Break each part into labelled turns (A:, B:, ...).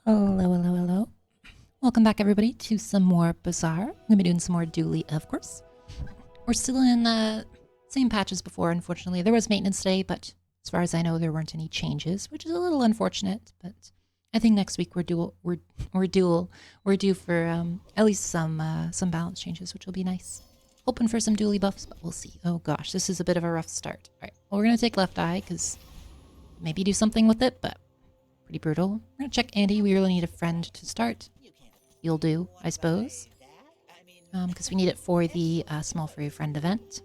A: Hello, hello, hello. Welcome back, everybody, to some more Bazaar. I'm going to be doing some more Dooley, of course. We're still in the same patch as before, unfortunately. There was maintenance today, but as far as I know, there weren't any changes, which is a little unfortunate. But I think next week we're due for at least some balance changes, which will be nice. Hoping for some Dooley buffs, but we'll see. Oh gosh, this is a bit of a rough start. All right, well, we're going to take left eye because maybe do something with it, but pretty brutal. We're gonna check Andy. We really need a friend to start. You'll do, I suppose. Because we need it for the small furry friend event.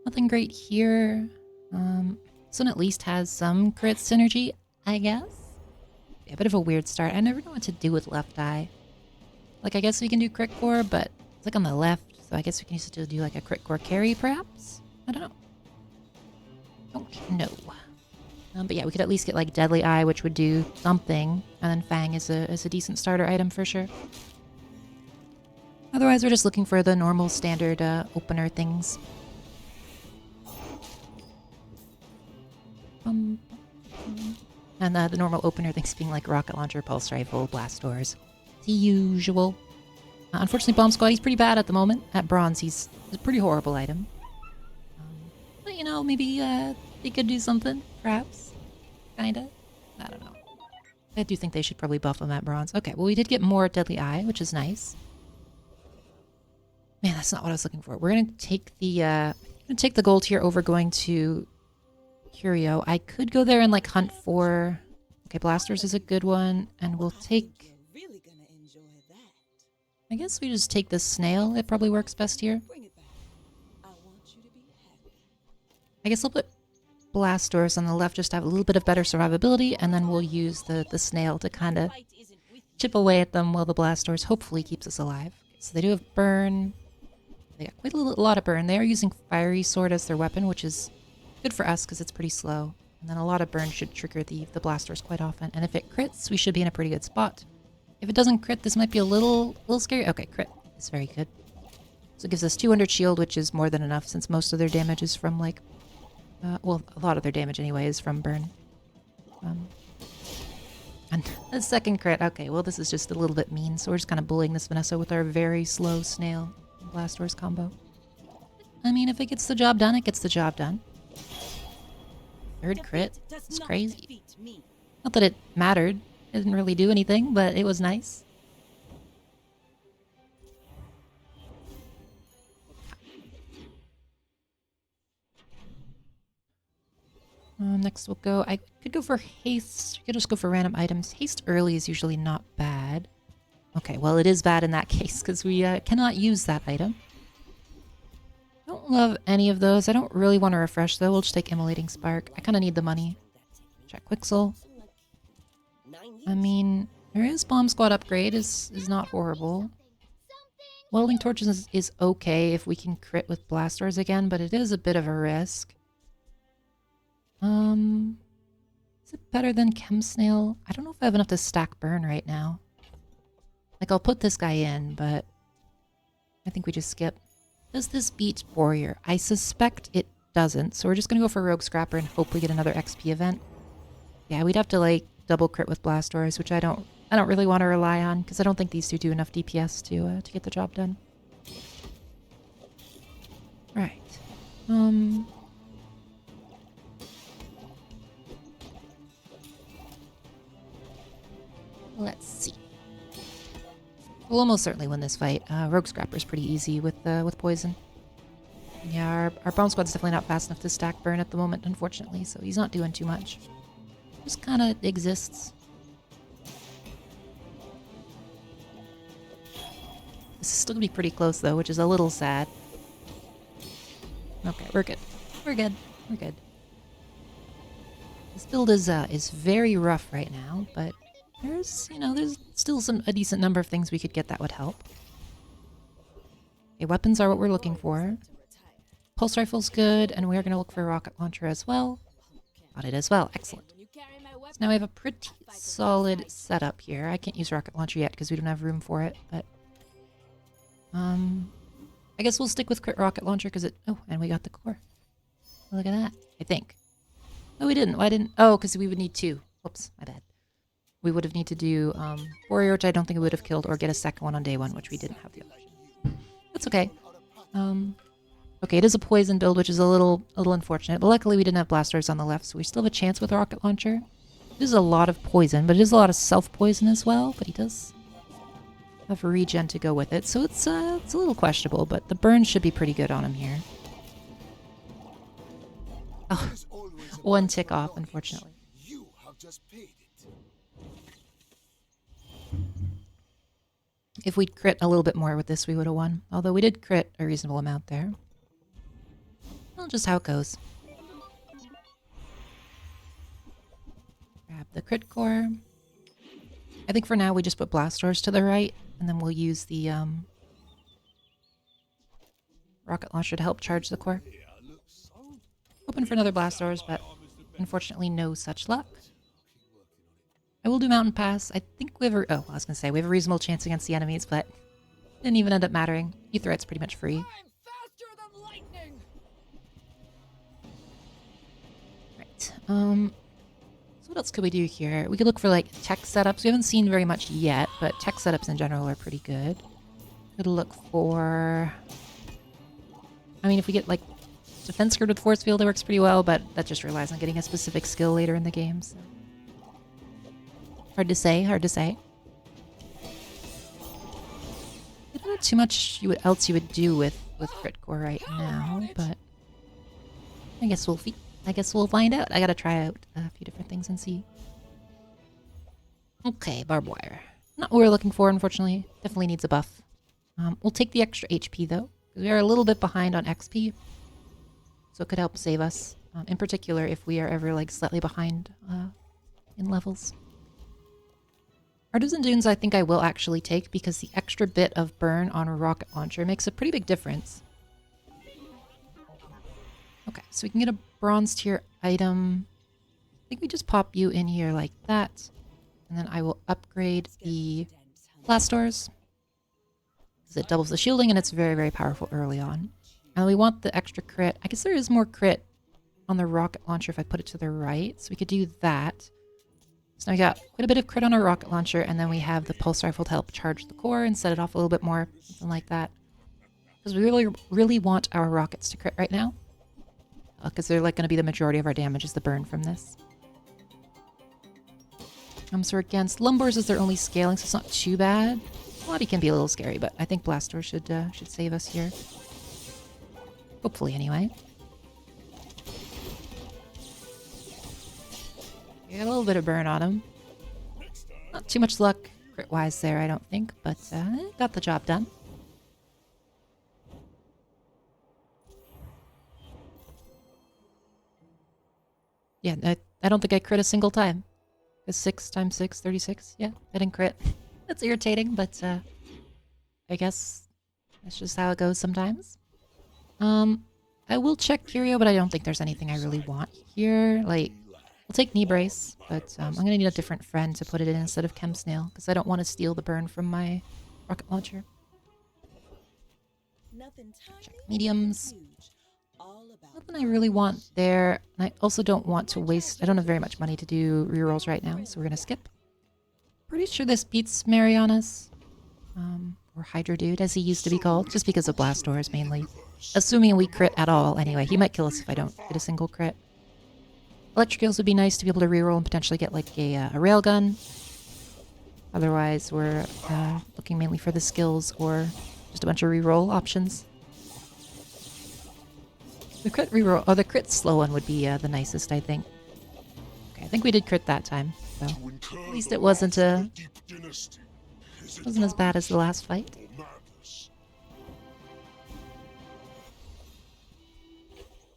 A: Nothing great here. This one at least has some crit synergy, I guess. Yeah, a bit of a weird start. I never know what to do with left eye. Like, I guess we can do crit core, but it's like on the left, so I guess we can use it to do like a crit core carry, perhaps? I don't know. Don't know. But yeah, we could at least get like Deadly Eye, which would do something, and then Fang is a decent starter item for sure. Otherwise, we're just looking for the normal standard opener things. And the normal opener things being like rocket launcher, pulse rifle, blast doors. The usual. Unfortunately, Bomb Squad, he's pretty bad at the moment. At bronze, he's a pretty horrible item. But you know, maybe they could do something, perhaps. Kinda. I don't know. I do think they should probably buff him at bronze. Okay, well, we did get more Deadly Eye, which is nice. Man, that's not what I was looking for. We're gonna take the gold here over going to Curio. I could go there and like hunt for. Okay, Blasters is a good one, and we'll take. I guess we just take the snail. It probably works best here. I guess I'll put blast doors on the left just to have a little bit of better survivability, and then we'll use the snail to kind of chip away at them while the blast doors hopefully keeps us alive. So they do have burn. They got quite a lot of burn. They are using fiery sword as their weapon, which is good for us because it's pretty slow. And then a lot of burn should trigger the blast doors quite often. And if it crits, we should be in a pretty good spot. If it doesn't crit, this might be a little scary. Okay, crit is very good. So it gives us 200 shield, which is more than enough since most of their damage is from like well, a lot of their damage anyway is from burn. And a second crit. Okay, well, this is just a little bit mean, so we're just kind of bullying this Vanessa with our very slow snail and blast doors combo. I mean, if it gets the job done, it gets the job done. Third crit. It's crazy. Not that it mattered. It didn't really do anything, but it was nice. Next we'll go, I could go for haste. We could just go for random items. Haste early is usually not bad. Okay, well it is bad in that case because we cannot use that item. I don't love any of those. I don't really want to refresh though. We'll just take Immolating Spark. I kind of need the money. Check Quixel. I mean, there is Bomb Squad upgrade. Is not horrible. Welding Torches is okay if we can crit with Blast Doors again, but it is a bit of a risk. Is it better than Chem Snail? I don't know if I have enough to stack burn right now. Like, I'll put this guy in, but I think we just skip. Does this beat Warrior? I suspect it doesn't, so we're just gonna go for Rogue Scrapper and hope we get another XP event. Yeah, we'd have to, like, double crit with Blast Doors, which I don't really want to rely on, because I don't think these two do enough DPS to get the job done. Right. Let's see. We'll almost certainly win this fight. Rogue Scrapper's pretty easy with poison. Yeah, our Bomb Squad's definitely not fast enough to stack burn at the moment, unfortunately, so he's not doing too much. Just kind of exists. This is still gonna be pretty close though, which is a little sad. Okay, we're good. We're good. We're good. This build is very rough right now, but there's still a decent number of things we could get that would help. Okay, weapons are what we're looking for. Pulse rifle's good, and we're gonna look for a rocket launcher as well. Got it as well. Excellent. So now we have a pretty solid setup here. I can't use rocket launcher yet because we don't have room for it, but I guess we'll stick with crit rocket launcher because it. Oh, and we got the core. Look at that. I think. No, we didn't. Why didn't? Oh, because we would need two. Whoops, my bad. we would have need to do Warrior, which I don't think we would have killed, or get a second one on day 1, which we didn't have the option. That's okay. Okay, it is a poison build, which is a little unfortunate, but luckily we didn't have blasters on the left, so we still have a chance with a rocket launcher. It is a lot of poison, but it is a lot of self-poison as well, but he does have regen to go with it, so it's a little questionable, but the burn should be pretty good on him here. Oh, 1 tick off, unfortunately. If we'd crit a little bit more with this, we would have won. Although we did crit a reasonable amount there. Well, just how it goes. Grab the crit core. I think for now we just put blast doors to the right, and then we'll use the rocket launcher to help charge the core. Hoping for another blast doors, but unfortunately no such luck. I will do Mountain Pass. I think we have a... Oh, I was going to say, we have a reasonable chance against the enemies, but didn't even end up mattering. Etherite's pretty much free. Right. So what else could we do here? We could look for, like, tech setups. We haven't seen very much yet, but tech setups in general are pretty good. Could look for... I mean, if we get, like, defense grid with force field, it works pretty well, but that just relies on getting a specific skill later in the game, so... Hard to say, hard to say. I don't know too much else you would do with crit core right now, but I guess we'll find out. I gotta try out a few different things and see. Okay, barbed wire. Not what we're looking for, unfortunately. Definitely needs a buff. We'll take the extra HP though, because we are a little bit behind on XP, so it could help save us. In particular, if we are ever like slightly behind in levels. Artisan Dunes I think I will actually take because the extra bit of burn on a rocket launcher makes a pretty big difference. Okay, so we can get a bronze tier item. I think we just pop you in here like that. And then I will upgrade the blast doors. Because it doubles the shielding and it's very, very powerful early on. And we want the extra crit. I guess there is more crit on the rocket launcher if I put it to the right. So we could do that. So now we got quite a bit of crit on our rocket launcher, and then we have the pulse rifle to help charge the core and set it off a little bit more, something like that. Because we really, really want our rockets to crit right now. Because they're like going to be the majority of our damage is the burn from this. So we're against Lumbors is their only scaling, so it's not too bad. Lottie can be a little scary, but I think Blast Door should save us here. Hopefully, anyway. We got a little bit of burn on him. Not too much luck crit-wise there, I don't think, but got the job done. Yeah, I don't think I crit a single time. It's 6 times 6, 36. Yeah, I didn't crit. That's irritating, but I guess that's just how it goes sometimes. I will check Curio, but I don't think there's anything I really want here. Like, I'll take Knee Brace, but I'm going to need a different friend to put it in instead of Chem Snail, because I don't want to steal the burn from my rocket launcher. Check mediums. Nothing I really want there. I also don't want to waste... I don't have very much money to do rerolls right now, so we're going to skip. Pretty sure this beats Mariana's. Or Hydra Dude, as he used to be called, just because of blast doors mainly. Assuming we crit at all, anyway. He might kill us if I don't get a single crit. Electric Eels would be nice to be able to reroll and potentially get like a railgun. Otherwise, we're looking mainly for the skills or just a bunch of reroll options. The crit reroll, oh, the crit slow one would be the nicest, I think. Okay, I think we did crit that time, so at least it wasn't as bad as the last fight.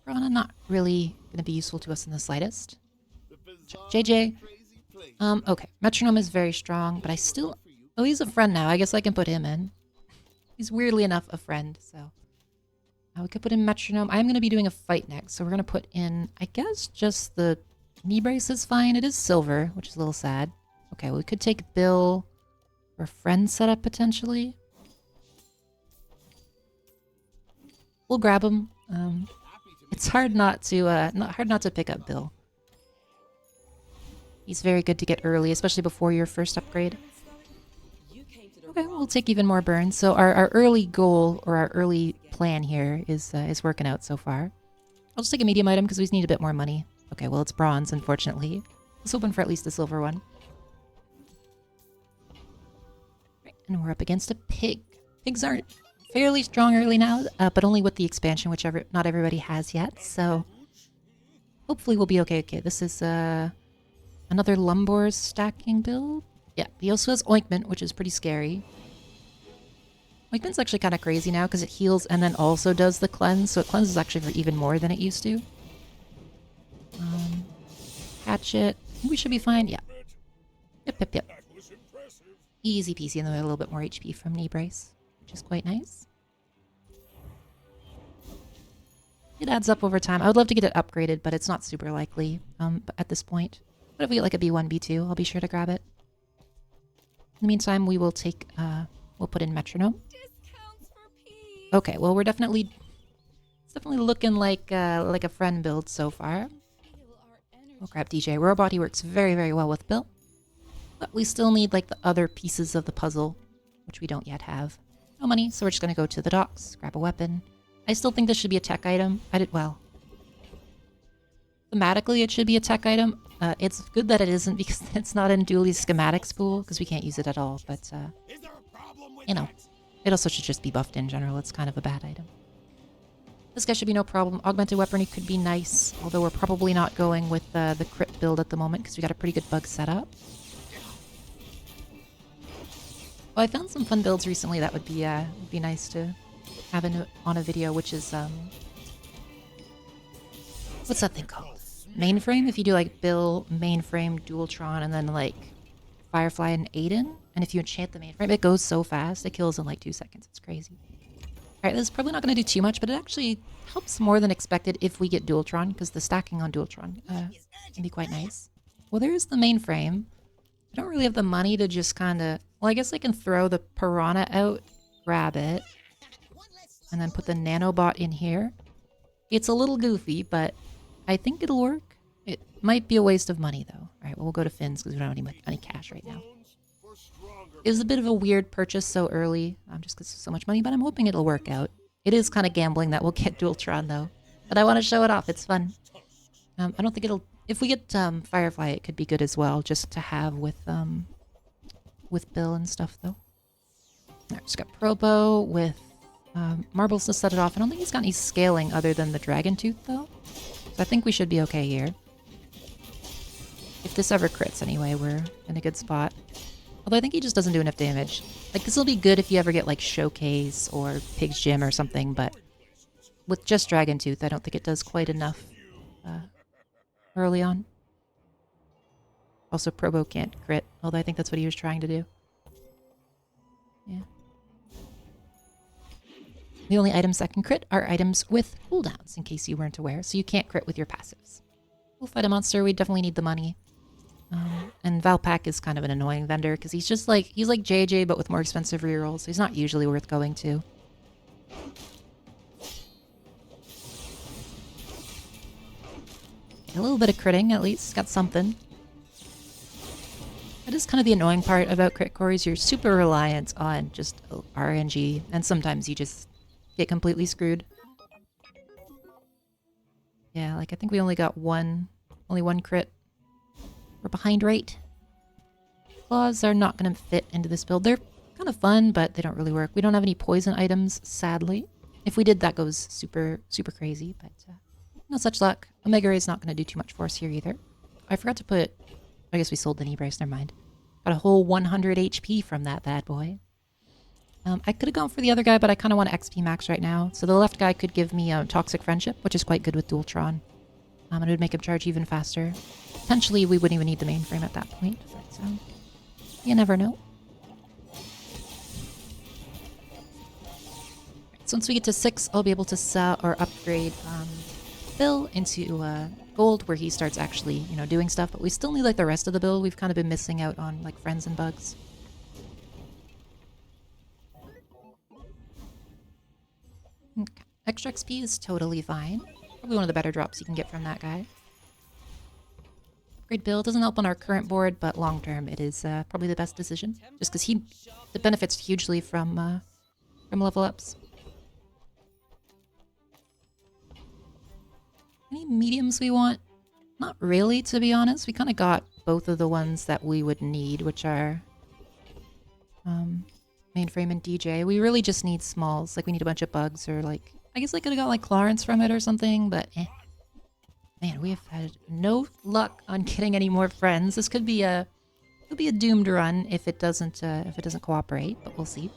A: Piranha not really going to be useful to us in the slightest. Check JJ. Okay, Metronome is very strong, but I still... Oh, he's a friend now. I guess I can put him in. He's weirdly enough a friend, so... we could put in Metronome. I'm going to be doing a fight next, so we're going to put in, I guess, just the Knee Brace is fine. It is silver, which is a little sad. Okay, well, we could take Bill for a friend setup, potentially. We'll grab him. It's hard not to pick up Bill. He's very good to get early, especially before your first upgrade. Okay, we'll take even more burns. So our early goal, or our early plan here is working out so far. I'll just take a medium item because we need a bit more money. Okay, well, it's bronze, unfortunately. Let's open for at least a silver one. Right, and we're up against a pig. Pigs aren't fairly strong early now, but only with the expansion, which not everybody has yet. So hopefully we'll be okay. Okay, this is another Lumbor stacking build. Yeah, he also has Ointment, which is pretty scary. Ointment's actually kind of crazy now because it heals and then also does the cleanse. So it cleanses actually for even more than it used to. Hatchet. We should be fine. Yeah. Yep. Easy peasy. And then we have a little bit more HP from Knee Brace, which is quite nice. It adds up over time. I would love to get it upgraded, but it's not super likely at this point. But if we get like a B1, B2, I'll be sure to grab it. In the meantime, we will take, we'll put in Metronome. Okay, well, it's definitely looking like a friend build so far. We'll grab DJ Robot. He works very, very well with Bill. But we still need like the other pieces of the puzzle, which we don't yet have. No money, so we're just going to go to the docks, grab a weapon. I still think this should be a tech item. Well, thematically it should be a tech item. It's good that it isn't because it's not in Dooley's schematics pool because we can't use it at all. But, you know, it also should just be buffed in general. It's kind of a bad item. This guy should be no problem. Augmented weaponry could be nice, although we're probably not going with the crit build at the moment because we got a pretty good bug setup. Well, I found some fun builds recently that would be nice to have on a video, which is what's that thing called? Mainframe. If you do like Bill, Mainframe, Dooltron, and then like Firefly and Aiden, and if you enchant the Mainframe, it goes so fast. It kills in like 2 seconds. It's crazy. Alright, this is probably not going to do too much, but it actually helps more than expected if we get Dooltron, because the stacking on Dooltron can be quite nice. Well, there's the Mainframe. I don't really have the money to just kind of... Well, I guess I can throw the Piranha out, grab it, and then put the Nanobot in here. It's a little goofy, but I think it'll work. It might be a waste of money, though. Alright, well, we'll go to Finn's, because we don't have any cash right now. It was a bit of a weird purchase so early, just because of so much money, but I'm hoping it'll work out. It is kind of gambling that we'll get Dooltron, though. But I want to show it off. It's fun. I don't think it'll... If we get Firefly, it could be good as well, just to have with Bill and stuff, though. Alright, just got Probo with Marbles to set it off. I don't think he's got any scaling other than the Dragon Tooth, though. So I think we should be okay here. If this ever crits, anyway, we're in a good spot. Although I think he just doesn't do enough damage. Like, this will be good if you ever get, like, Showcase or Pig's Gym or something, but with just Dragon Tooth, I don't think it does quite enough early on. Also, Probo can't crit, although I think that's what he was trying to do. Yeah. The only items that can crit are items with cooldowns, in case you weren't aware, so you can't crit with your passives. We'll fight a monster, we definitely need the money. And Valpak is kind of an annoying vendor because he's just like, he's like JJ but with more expensive rerolls, so he's not usually worth going to. A little bit of critting, at least. Got something. That is kind of the annoying part about crit core is you're super reliant on just RNG, and sometimes you just get completely screwed. Yeah, like I think we only got only one crit. We're behind right. Claws are not going to fit into this build. They're kind of fun, but they don't really work. We don't have any poison items, sadly. If we did, that goes super, super crazy, but no such luck. Omega Ray is not going to do too much for us here either. I forgot to put... I guess we sold the knee brace, never mind. Got a whole 100 HP from that bad boy. I could have gone for the other guy, but I kind of want to XP max right now. So the left guy could give me Toxic Friendship, which is quite good with Dooltron. And it would make him charge even faster. Potentially, we wouldn't even need the mainframe at that point. But, you never know. So once we get to 6, I'll be able to sell or upgrade Bill into gold, where he starts actually, you know, doing stuff. But we still need like the rest of the build. We've kind of been missing out on like friends and bugs. Okay. Extra XP is totally fine. Probably one of the better drops you can get from that guy. Upgrade build doesn't help on our current board, but long term it is probably the best decision. Just because it benefits hugely from level ups. Any mediums we want? Not really, to be honest. We kind of got both of the ones that we would need, which are Mainframe and DJ. We really just need smalls. Like, we need a bunch of bugs, or like... I guess I could have got like Clarence from it or something, but eh. Man, we have had no luck on getting any more friends. This could be a doomed run if it doesn't cooperate, but we'll see.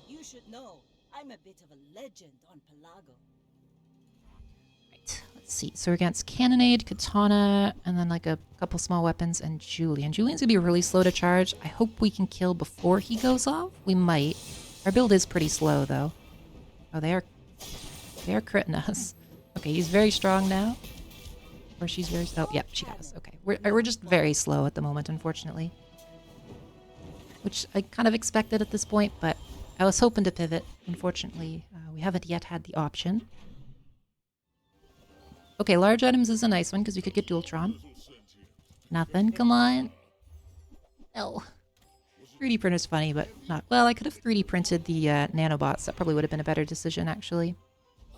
B: You should know, I'm a bit of a legend on Pelago.
A: Right, let's see. So we're against Cannonade, Katana, and then like a couple small weapons, and Julian. Julian's gonna be really slow to charge. I hope we can kill before he goes off. We might. Our build is pretty slow though. Oh, they are critting us. Okay, he's very strong now. Or she's very... Oh, yeah, she got us. Okay. We're just very slow at the moment, unfortunately. Which I kind of expected at this point, but I was hoping to pivot. Unfortunately, we haven't yet had the option. Okay, large items is a nice one, because we could get Dooltron. Nothing, come on. Oh. 3D printer's funny, but not... Well, I could have 3D printed the nanobots. That probably would have been a better decision, actually.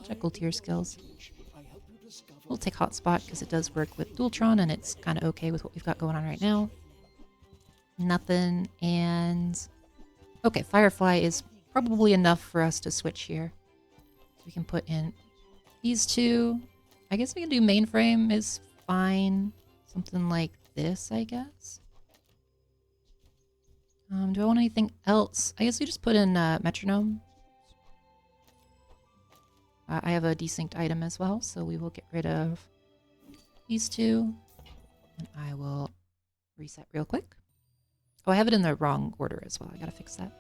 A: Check tier skills. We'll take Hotspot because it does work with Dooltron and it's kind of okay with what we've got going on right now. Nothing, and... Okay, Firefly is probably enough for us to switch here. So we can put in these two. I guess we can do Mainframe is fine. Something like this, I guess. Do I want anything else? I guess we just put in Metronome. I have a desynced item as well, so we will get rid of these two. And I will reset real quick. Oh, I have it in the wrong order as well. I gotta fix that.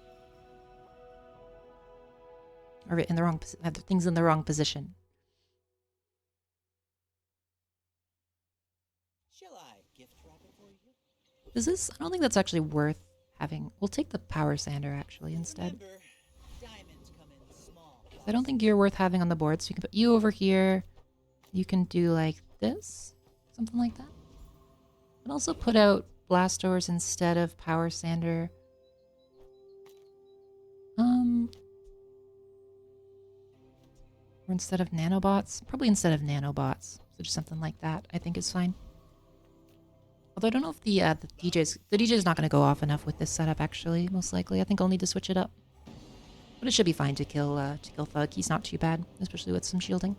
A: Or in the wrong... I have the things in the wrong position.
B: Shall I gift wrap it for you?
A: Is this... I don't think that's actually worth having... We'll take the Power Sander, actually, instead.
B: Remember, diamonds come in small.
A: I don't think you're worth having on the board, so you can put you over here. You can do like this. Something like that. And also put out blast doors instead of Power Sander. Or instead of nanobots. Probably instead of nanobots. So just something like that I think is fine. Although I don't know if the DJ's not going to go off enough with this setup actually, most likely. I think I'll need to switch it up. But it should be fine to kill Thug. He's not too bad, especially with some shielding.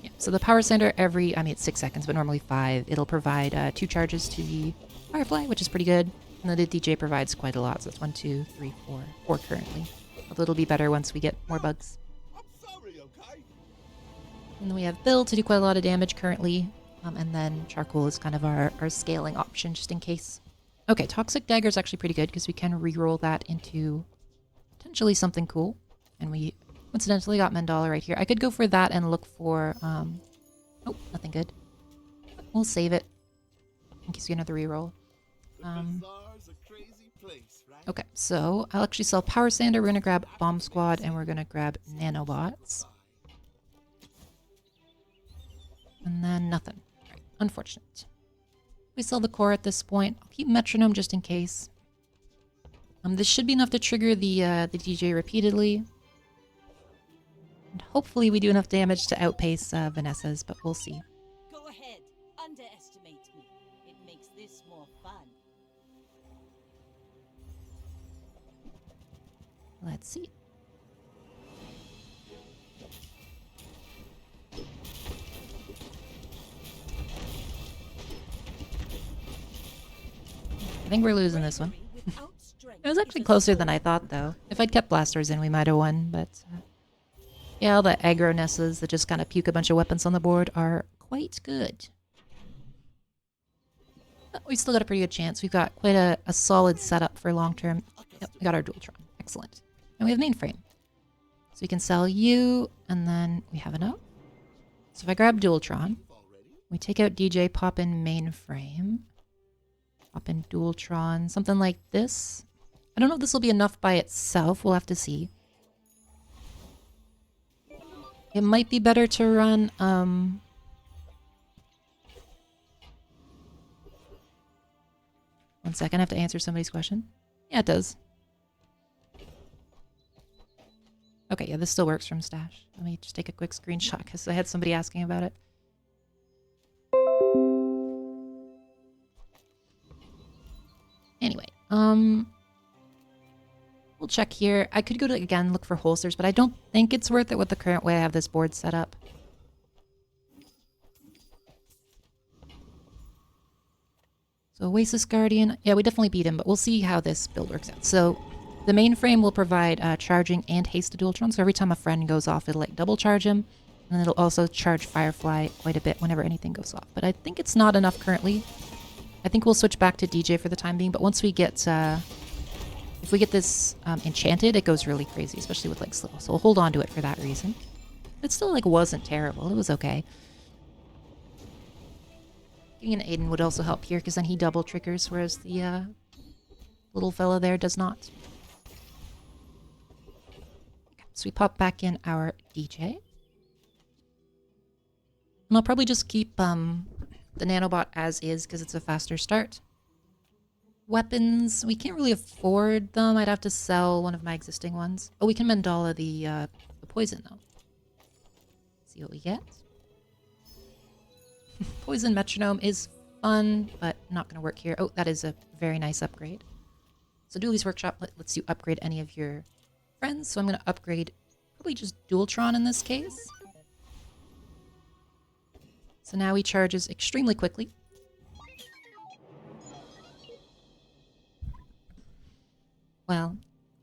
A: Yeah, so the Power Sander it's 6 seconds, but normally 5. It'll provide 2 charges to the Firefly, which is pretty good. And then the DJ provides quite a lot, so it's 1, 2, 3, 4. 4 currently. Although it'll be better once we get more bugs.
C: I'm sorry, okay?
A: And then we have Bill to do quite a lot of damage currently. And then Charcoal is kind of our scaling option, just in case. Okay, Toxic Dagger is actually pretty good because we can reroll that into potentially something cool. And we coincidentally got Mandala right here. I could go for that and look for... oh, nothing good. We'll save it in case we get another reroll.
C: Bazaar's a crazy place, right?
A: Okay, so I'll actually sell Power Sander. We're going to grab Bomb Squad and we're going to grab Nanobots. And then nothing. Right, unfortunate. We sell the core at this point. I'll keep Metronome just in case. This should be enough to trigger the DJ repeatedly. And hopefully we do enough damage to outpace Vanessa's, but we'll see.
B: Go ahead, underestimate me. It makes this more fun.
A: Let's see. I think we're losing this one. It was actually closer than I thought, though. If I'd kept blasters in, we might have won, but... yeah, all the aggro Nessas that just kind of puke a bunch of weapons on the board are quite good. But we still got a pretty good chance. We've got quite a solid setup for long term. Yep, we got our Dooltron. Excellent. And we have Mainframe. So we can sell you, and then we have enough. So if I grab Dooltron, we take out DJ, pop in Mainframe. Pop in Dooltron, something like this. I don't know if this will be enough by itself. We'll have to see. It might be better to run 1 second, I have to answer somebody's question. Yeah, it does. Okay, yeah, this still works from stash. Let me just take a quick screenshot because I had somebody asking about it. Anyway, we'll check here. I could go to, again, look for holsters, but I don't think it's worth it with the current way I have this board set up. So Oasis Guardian, yeah, we definitely beat him, but we'll see how this build works out. So the mainframe will provide charging and haste to Dooltron, so every time a friend goes off, it'll like double charge him, and then it'll also charge Firefly quite a bit whenever anything goes off. But I think it's not enough currently. I think we'll switch back to DJ for the time being, but once we get, if we get this enchanted, it goes really crazy, especially with like slow. So we'll hold on to it for that reason. It still like wasn't terrible. It was okay. Giving an Aiden would also help here because then he double triggers, whereas the little fella there does not. Okay, so we pop back in our DJ. And I'll probably just keep the nanobot as is because it's a faster start. Weapons, we can't really afford them. I'd have to sell one of my existing ones. Oh, we can mandala the poison though. See what we get. Poison metronome is fun, but not going to work here. Oh, that is a very nice upgrade. So Dooley's Workshop lets you upgrade any of your friends. So I'm going to upgrade probably just Dooltron in this case. So now he charges extremely quickly. Well,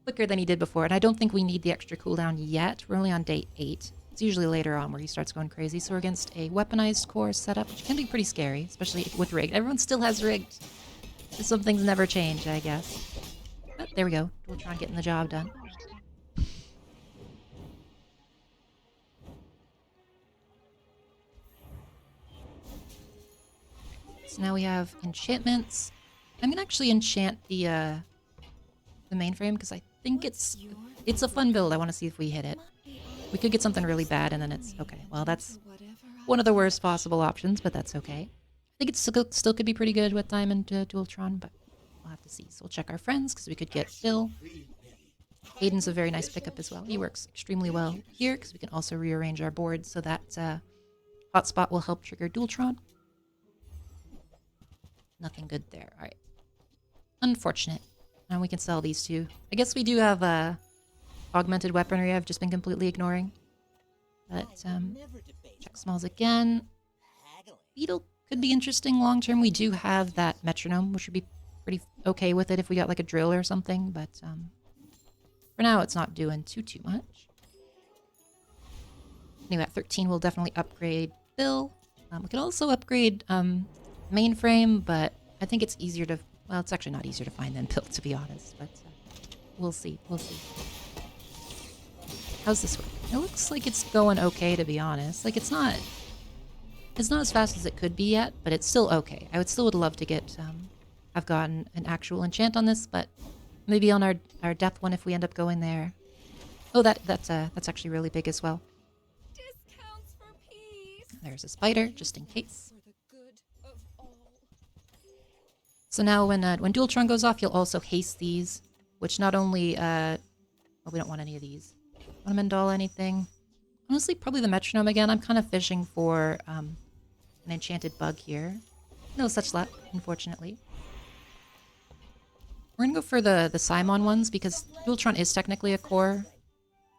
A: quicker than he did before. And I don't think we need the extra cooldown yet. We're only on day 8. It's usually later on where he starts going crazy. So we're against a weaponized core setup, which can be pretty scary, especially with rigged. Everyone still has rigged. Some things never change, I guess. But there we go. Dooltron getting the job done. So now we have enchantments. I'm gonna actually enchant the mainframe because I think it's a fun build. I want to see if we hit it. We could get something really bad and then it's okay. Well, that's one of the worst possible options, but that's okay. I think it still could be pretty good with Diamond Dooltron, but we'll have to see. So we'll check our friends because we could get Phil. Aiden's a very nice pickup as well. He works extremely well here because we can also rearrange our board so that hotspot will help trigger Dooltron. Nothing good there. All right. Unfortunate. And we can sell these two. I guess we do have augmented weaponry I've just been completely ignoring. But check smalls again. Beetle could be interesting long term. We do have that metronome, which would be pretty okay with it if we got like a drill or something. But for now, it's not doing too much. Anyway, at 13, we'll definitely upgrade Bill. We can also upgrade mainframe, but I think it's easier to... Well, it's actually not easier to find than Bill, to be honest. But we'll see. We'll see. How's this work? It looks like it's going okay, to be honest. Like, it's not as fast as it could be yet, but it's still okay. I would love to get... I've gotten an actual enchant on this, but maybe on our death one if we end up going there. Oh, that's actually really big as well.
B: Discounts for peace.
A: There's a spider, just in case.
B: For the good of all.
A: So now when Dooltron goes off, you'll also haste these, which not only... well, we don't want any of these. Want to mandala anything? Honestly, probably the metronome again. I'm kind of fishing for an enchanted bug here. No such luck, unfortunately. We're going to go for the Simon ones because Dooltron is technically a core.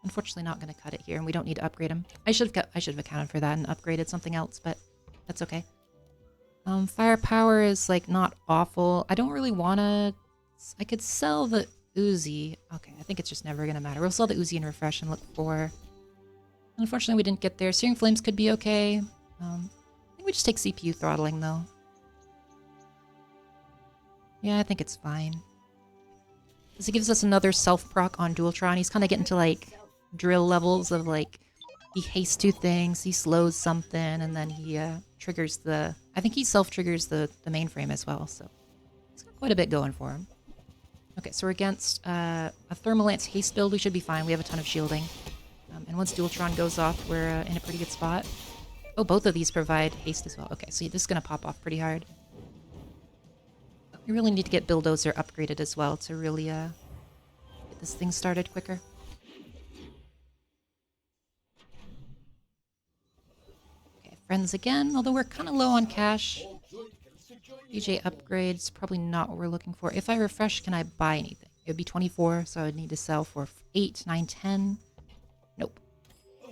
A: Unfortunately not going to cut it here, and we don't need to upgrade him. I should have accounted for that and upgraded something else, but that's okay. Firepower is like not awful. I don't really want to... I could sell the Uzi. Okay, I think it's just never going to matter. We'll sell the Uzi and refresh and look for... Unfortunately, we didn't get there. Searing Flames could be okay. I think we just take CPU throttling, though. Yeah, I think it's fine. Because it gives us another self-proc on Dooltron. He's kind of getting to, like, drill levels of, like, he hastes 2 things, he slows something, and then he triggers the... I think he self-triggers the mainframe as well, so... He's got quite a bit going for him. Okay, so we're against a Thermal Lance haste build. We should be fine. We have a ton of shielding. And once Dooltron goes off, we're in a pretty good spot. Oh, both of these provide haste as well. Okay, so this is going to pop off pretty hard. We really need to get Bulldozer upgraded as well to really get this thing started quicker. Okay, friends again, although we're kind of low on cash. DJ upgrades, probably not what we're looking for. If I refresh, can I buy anything? It would be 24, so I would need to sell for 8, 9, 10. Nope.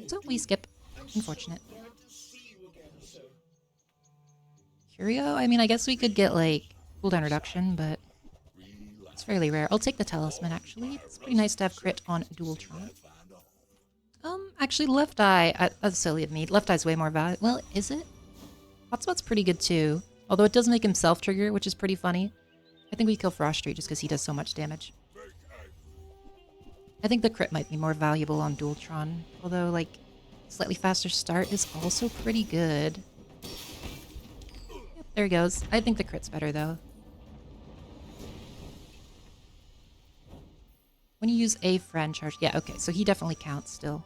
A: So we skip. Unfortunate. Curio? I mean, I guess we could get, like, cooldown reduction, but it's fairly rare. I'll take the talisman, actually. It's pretty nice to have crit on Dooltron. Actually, left eye, that's silly of me. Left eye's way more valuable. Well, is it? Hotspot's pretty good, too. Although it does make him self-trigger, which is pretty funny. I think we kill Frost Street just because he does so much damage. I think the crit might be more valuable on Dooltron. Although, like, slightly faster start is also pretty good. Yep, there he goes. I think the crit's better, though. When you use a friend charge... Yeah, okay, so he definitely counts still.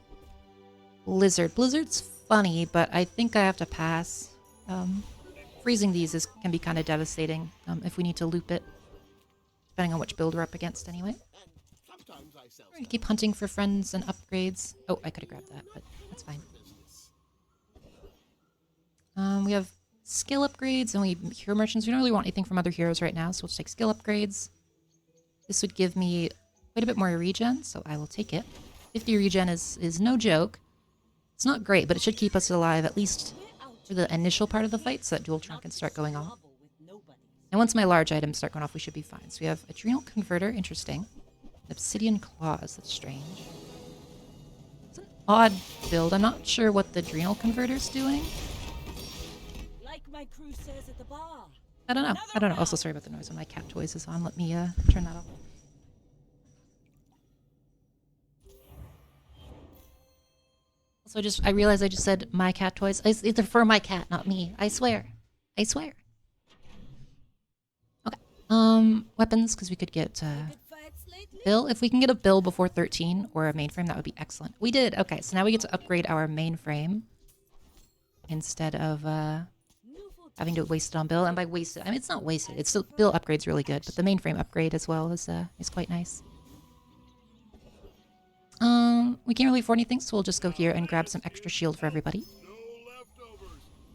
A: Blizzard. Blizzard's funny, but I think I have to pass. Freezing these can be kind of devastating if we need to loop it. Depending on which build we're up against anyway. We're gonna keep hunting for friends and upgrades. Oh, I could have grabbed that, but that's fine. We have skill upgrades and we hero merchants. We don't really want anything from other heroes right now, so we'll just take skill upgrades. This would give me quite a bit more regen, so I will take it. 50 regen is no joke. It's not great, but it should keep us alive at least for the initial part of the fight so that Dooltron can start going off. And once my large items start going off, we should be fine. So we have Adrenal Converter, interesting. Obsidian Claws, that's strange. It's an odd build. I'm not sure what the Adrenal Converter's doing.
B: Like my crew says at the bar.
A: I don't know. Also, sorry about the noise when my cat toys is on. Let me turn that off. Also, I realized I just said my cat toys. It's for my cat, not me. I swear. I swear. Okay. Weapons, because we could get Bill. If we can get a Bill before 13 or a mainframe, that would be excellent. We did. Okay, so now we get to upgrade our mainframe instead of having to waste it on Bill. And by wasted, I mean, it's not wasted. It's still, Bill upgrade's really good, but the mainframe upgrade as well is quite nice. We can't really afford anything, so we'll just go here and grab some extra shield for everybody.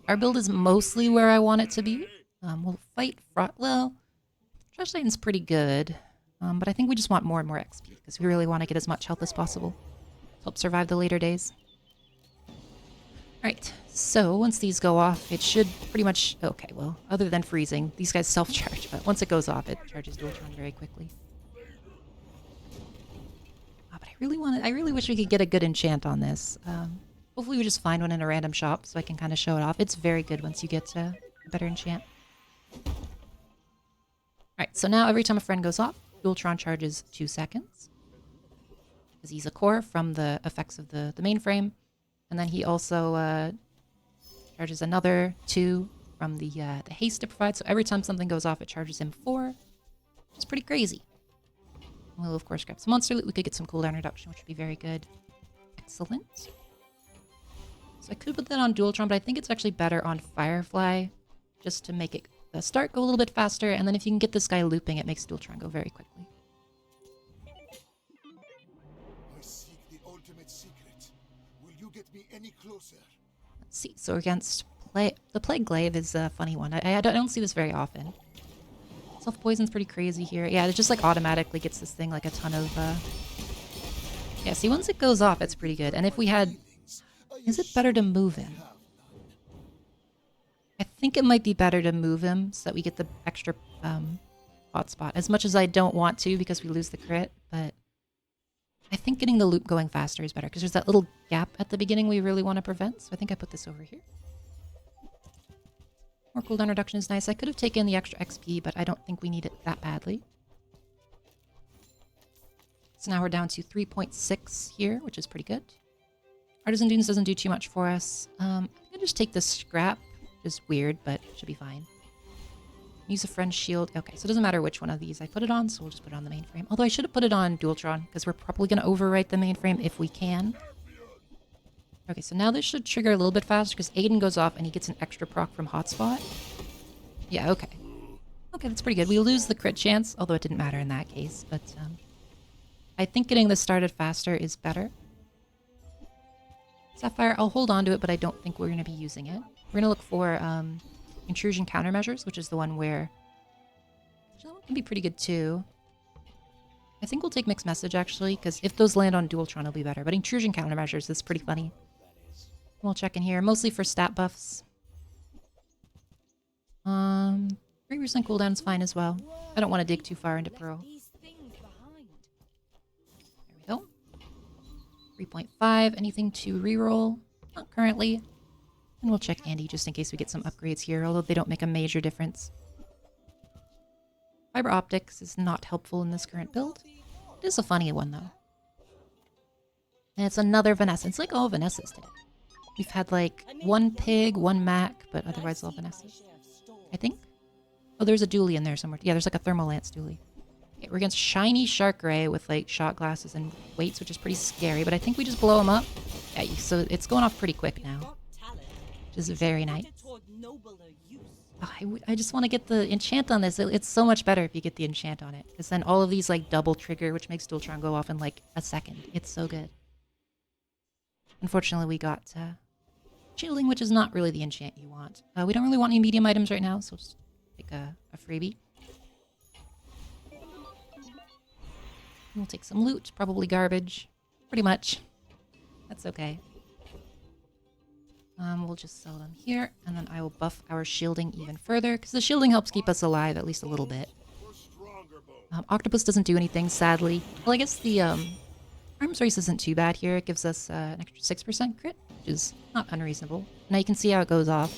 A: Our build is mostly where I want it to be. We'll fight well, Trash Titan's pretty good, but I think we just want more and more XP, because we really want to get as much health as possible to help survive the later days. Alright, so once these go off, it should pretty much... Okay, well, other than freezing, these guys self-charge, but once it goes off, it charges Dooltron very quickly. But I really wish we could get a good enchant on this. Hopefully we just find one in a random shop so I can kind of show it off. It's very good once you get to a better enchant. Alright, so now every time a friend goes off, Dooltron charges 2 seconds. Because he's a core from the effects of the mainframe. And then he also charges another 2 from the haste it provides. So every time something goes off, it charges him 4. It's pretty crazy. We'll, of course, grab some monster loot. We could get some cooldown reduction, which would be very good. Excellent. So I could put that on Dooltron, but I think it's actually better on Firefly, just to make it the start go a little bit faster. And then if you can get this guy looping, it makes Dooltron go very quickly.
C: I seek the ultimate secret. Will you get me any closer?
A: Let's see. So against the Plague Glaive is a funny one. I don't see this very often. Self-poison's pretty crazy here. Yeah, it just like automatically gets this thing like a ton of... Yeah, see, once it goes off, it's pretty good. And if we had... Is it better to move him? I think it might be better to move him so that we get the extra hotspot. As much as I don't want to because we lose the crit, but I think getting the loop going faster is better because there's that little gap at the beginning we really want to prevent. So I think I put this over here. More cooldown reduction is nice. I could have taken the extra XP, but I don't think we need it that badly. So now we're down to 3.6 here, which is pretty good. Artisan Dunes doesn't do too much for us. I'm gonna just take this scrap. It's weird, but it should be fine. Use a friend shield. Okay, so it doesn't matter which one of these I put it on, so we'll just put it on the mainframe. Although I should have put it on Dooltron, because we're probably gonna overwrite the mainframe if we can. Okay, so now this should trigger a little bit faster because Aiden goes off and he gets an extra proc from Hotspot. Yeah, okay. Okay, that's pretty good. We lose the crit chance, although it didn't matter in that case. But I think getting this started faster is better. Sapphire, I'll hold on to it, but I don't think we're going to be using it. We're going to look for intrusion countermeasures, which is the one where... That one can be pretty good too. I think we'll take mixed message actually, because if those land on Dooltron, it'll be better. But intrusion countermeasures is pretty funny. We'll check in here, mostly for stat buffs. 3% cooldown is fine as well. I don't want to dig too far into Pearl. There we go. 3.5. Anything to reroll? Not currently. And we'll check Andy just in case we get some upgrades here, although they don't make a major difference. Fiber optics is not helpful in this current build. It is a funny one though. And it's another Vanessa. It's like all Vanessas today. We've had like one pig, one Mac, but otherwise all Vanessas. I think. Oh, there's a dually in there somewhere. Yeah, there's like a thermal lance dually. Okay, we're against shiny shark ray with like shot glasses and weights, which is pretty scary, but I think we just blow him up. Yeah, so it's going off pretty quick now, which is very nice. Oh, I just want to get the enchant on this. It's so much better if you get the enchant on it, because then all of these like double trigger, which makes Dooltron go off in like a second. It's so good. Unfortunately, we got shielding, which is not really the enchant you want. We don't really want any medium items right now, so we'll just take a freebie. We'll take some loot, probably garbage. Pretty much. That's okay. We'll just sell them here, and then I will buff our shielding even further, because the shielding helps keep us alive at least a little bit. Octopus doesn't do anything, sadly. Well, I guess the arms race isn't too bad here. It gives us an extra 6% crit, which is not unreasonable. Now you can see how it goes off.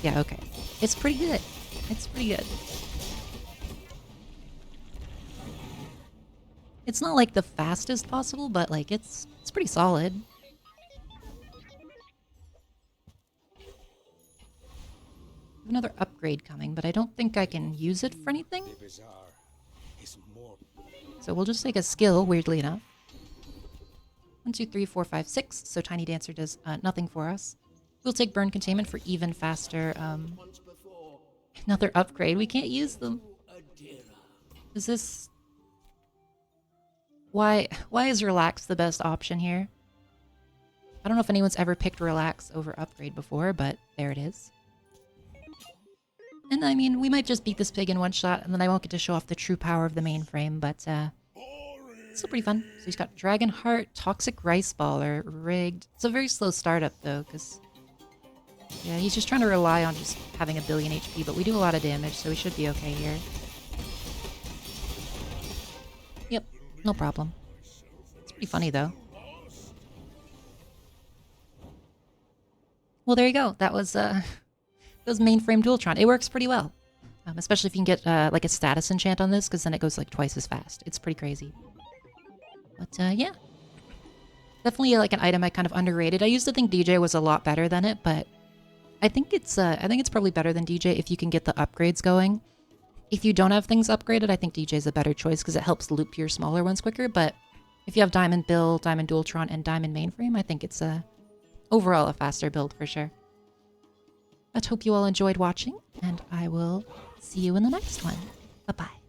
A: Yeah, okay. It's pretty good. It's pretty good. It's not like the fastest possible, but like it's pretty solid. Another upgrade coming, but I don't think I can use it for anything. So we'll just take a skill, weirdly enough. 1, 2, 3, 4, 5, 6. So Tiny Dancer does nothing for us. We'll take Burn Containment for even faster. Another upgrade. We can't use them. Is this... Why is Relax the best option here? I don't know if anyone's ever picked Relax over Upgrade before, but there it is. And I mean, we might just beat this pig in one shot, and then I won't get to show off the true power of the mainframe, but it's still pretty fun. So he's got Dragon Heart, Toxic Rice Baller, Rigged. It's a very slow startup, though, because... Yeah, he's just trying to rely on just having a billion HP, but we do a lot of damage, so we should be okay here. Yep, no problem. It's pretty funny, though. Well, there you go. That was Mainframe Dooltron. It works pretty well. Especially if you can get like a status enchant on this, because then it goes like twice as fast. It's pretty crazy. But yeah. Definitely like an item I kind of underrated. I used to think DJ was a lot better than it, but I think it's probably better than DJ if you can get the upgrades going. If you don't have things upgraded, I think DJ is a better choice because it helps loop your smaller ones quicker. But if you have Diamond Bill, Diamond Dooltron, and Diamond Mainframe, I think it's overall a faster build for sure. But hope you all enjoyed watching, and I will see you in the next one. Bye-bye.